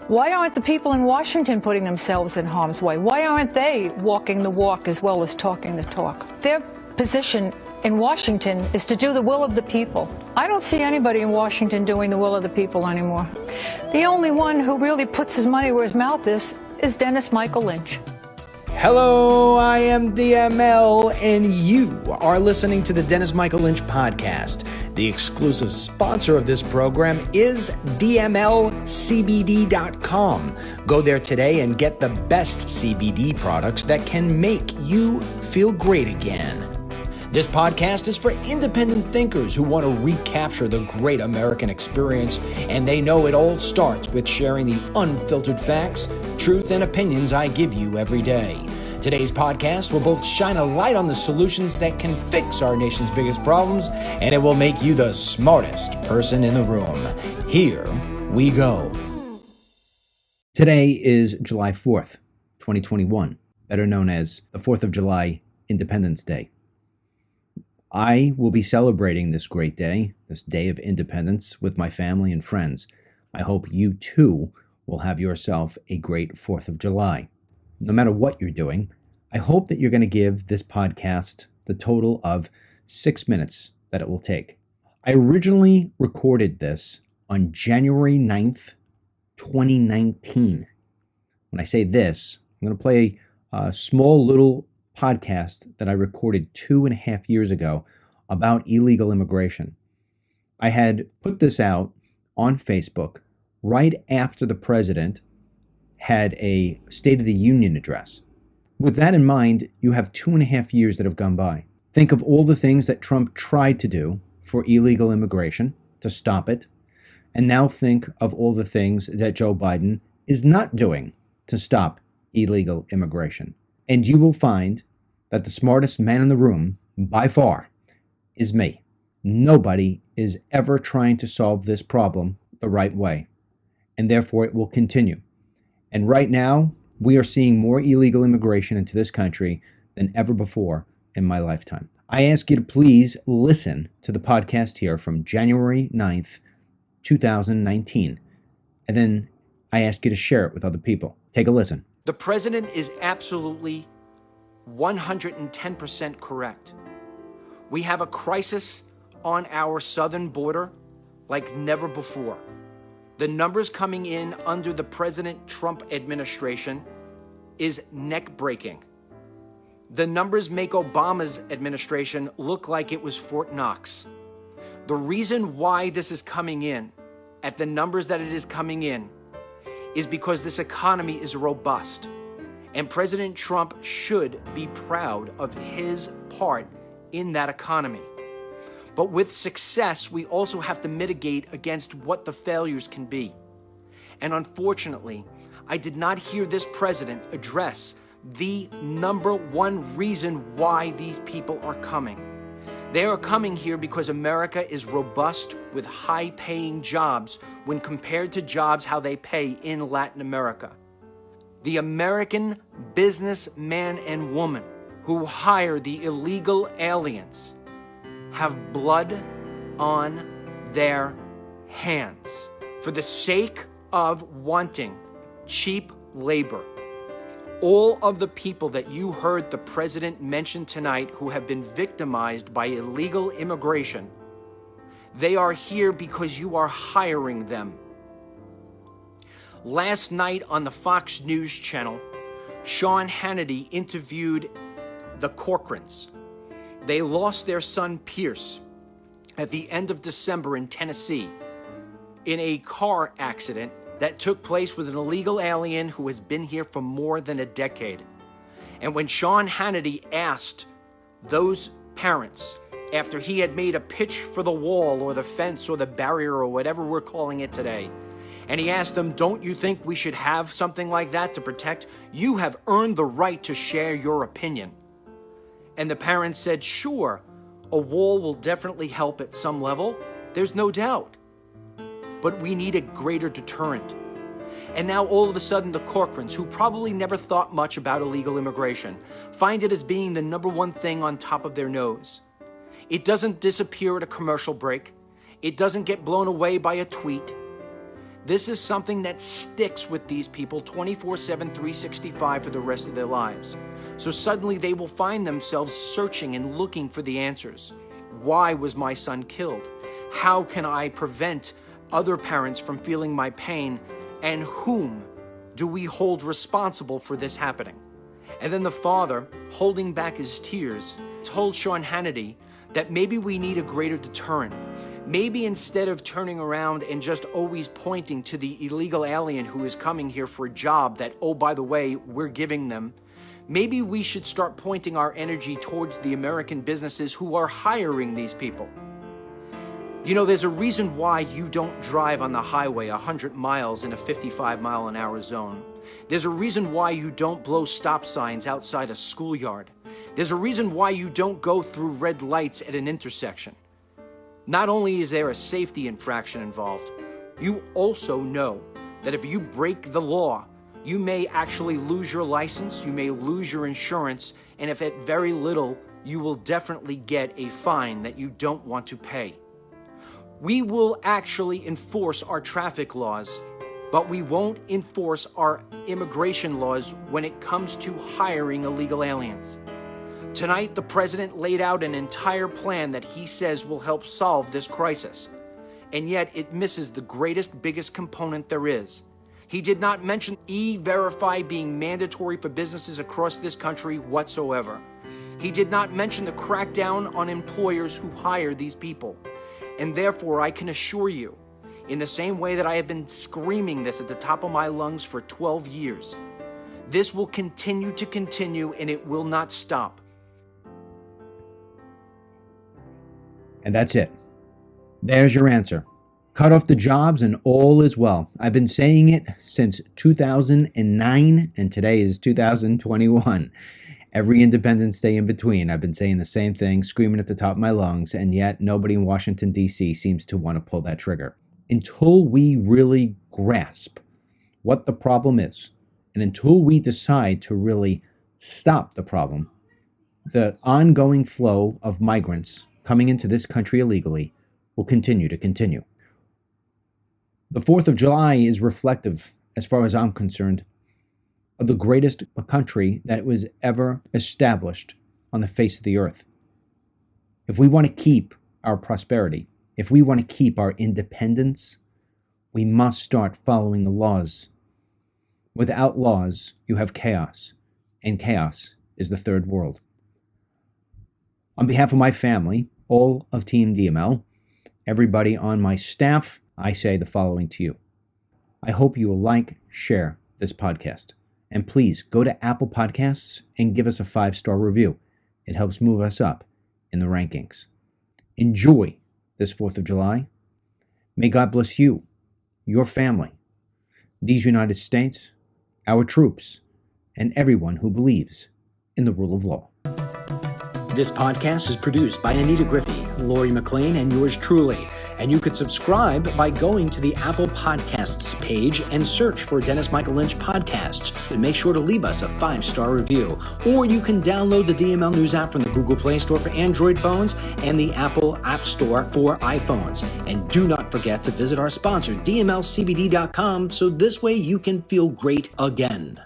Why aren't the people in Washington putting themselves in harm's way? Why aren't they walking the walk as well as talking the talk? Their position in Washington is to do the will of the people. I don't see anybody in Washington doing the will of the people anymore. The only one who really puts his money where his mouth is Dennis Michael Lynch. Hello, I am DML, and you are listening to the Dennis Michael Lynch podcast. The exclusive sponsor of this program is DMLCBD.com. Go there today and get the best CBD products that can make you feel great again. This podcast is for independent thinkers who want to recapture the great American experience, and they know it all starts with sharing the unfiltered facts, truth, and opinions I give you every day. Today's podcast will both shine a light on the solutions that can fix our nation's biggest problems, and it will make you the smartest person in the room. Here we go. Today is July 4th, 2021, better known as the 4th of July Independence Day. I will be celebrating this great day, this day of independence, with my family and friends. I hope you too will have yourself a great 4th of July. No matter what you're doing, I hope that you're going to give this podcast the total of 6 minutes that it will take. I originally recorded this on January 9th, 2019. When I say this, I'm going to play a small little podcast that I recorded 2.5 years ago about illegal immigration. I had put this out on Facebook right after the president had a State of the Union address. With that in mind, you have 2.5 years that have gone by. Think of all the things that Trump tried to do for illegal immigration to stop it, and now think of all the things that Joe Biden is not doing to stop illegal immigration. And you will find that the smartest man in the room, by far, is me. Nobody is ever trying to solve this problem the right way, and therefore it will continue. And right now, we are seeing more illegal immigration into this country than ever before in my lifetime. I ask you to please listen to the podcast here from January 9th, 2019, and then I ask you to share it with other people. Take a listen. The president is absolutely 110% correct. We have a crisis on our southern border like never before. The numbers coming in under the President Trump administration is neck-breaking. The numbers make Obama's administration look like it was Fort Knox. The reason why this is coming in at the numbers that it is coming in is because this economy is robust. And President Trump should be proud of his part in that economy. But with success, we also have to mitigate against what the failures can be. And unfortunately, I did not hear this president address the number one reason why these people are coming. They are coming here because America is robust with high-paying jobs when compared to jobs how they pay in Latin America. The American businessman and woman who hire the illegal aliens have blood on their hands for the sake of wanting cheap labor. All of the people that you heard the president mention tonight who have been victimized by illegal immigration, they are here because you are hiring them. Last night on the Fox News channel, Sean Hannity interviewed the Corcorans. They lost their son Pierce at the end of December in Tennessee in a car accident that took place with an illegal alien who has been here for more than a decade. And when Sean Hannity asked those parents, after he had made a pitch for the wall or the fence or the barrier or whatever we're calling it today, and he asked them, don't you think we should have something like that to protect? You have earned the right to share your opinion. And the parents said, sure, a wall will definitely help at some level. There's no doubt. But we need a greater deterrent. And now all of a sudden the Corcorans, who probably never thought much about illegal immigration, find it as being the number one thing on top of their nose. It doesn't disappear at a commercial break. It doesn't get blown away by a tweet. This is something that sticks with these people 24/7, 365 for the rest of their lives. So suddenly they will find themselves searching and looking for the answers. Why was my son killed? How can I prevent other parents from feeling my pain? And whom do we hold responsible for this happening? And then the father, holding back his tears, told Sean Hannity that maybe we need a greater deterrent. Maybe instead of turning around and just always pointing to the illegal alien who is coming here for a job that, oh, by the way, we're giving them, maybe we should start pointing our energy towards the American businesses who are hiring these people. You know, there's a reason why you don't drive on the highway 100 miles in a 55-mile-an-hour zone. There's a reason why you don't blow stop signs outside a schoolyard. There's a reason why you don't go through red lights at an intersection. Not only is there a safety infraction involved, you also know that if you break the law, you may actually lose your license, you may lose your insurance, and if at very little, you will definitely get a fine that you don't want to pay. We will actually enforce our traffic laws, but we won't enforce our immigration laws when it comes to hiring illegal aliens. Tonight, the president laid out an entire plan that he says will help solve this crisis, and yet it misses the greatest, biggest component there is. He did not mention E-Verify being mandatory for businesses across this country whatsoever. He did not mention the crackdown on employers who hire these people. And therefore, I can assure you, in the same way that I have been screaming this at the top of my lungs for 12 years, this will continue to continue and it will not stop. And that's it. There's your answer. Cut off the jobs and all is well. I've been saying it since 2009 and today is 2021. Every Independence Day in between, I've been saying the same thing, screaming at the top of my lungs, and yet nobody in Washington, D.C. seems to want to pull that trigger. Until we really grasp what the problem is, and until we decide to really stop the problem, the ongoing flow of migrants coming into this country illegally will continue. The 4th of July is reflective, as far as I'm concerned, of the greatest country that was ever established on the face of the earth. If we want to keep our prosperity, if we want to keep our independence, we must start following the laws. Without laws, you have chaos, and chaos is the third world. On behalf of my family, all of Team DML, everybody on my staff, I say the following to you. I hope you will like, share this podcast. And please go to Apple Podcasts and give us a 5-star review. It helps move us up in the rankings. Enjoy this 4th of July. May God bless you, your family, these United States, our troops, and everyone who believes in the rule of law. This podcast is produced by Anita Griffey, Lori McLean, and yours truly. And you could subscribe by going to the Apple Podcasts page and search for Dennis Michael Lynch Podcasts. And make sure to leave us a 5-star review. Or you can download the DML News app from the Google Play Store for Android phones and the Apple App Store for iPhones. And do not forget to visit our sponsor, DMLCBD.com, so this way you can feel great again.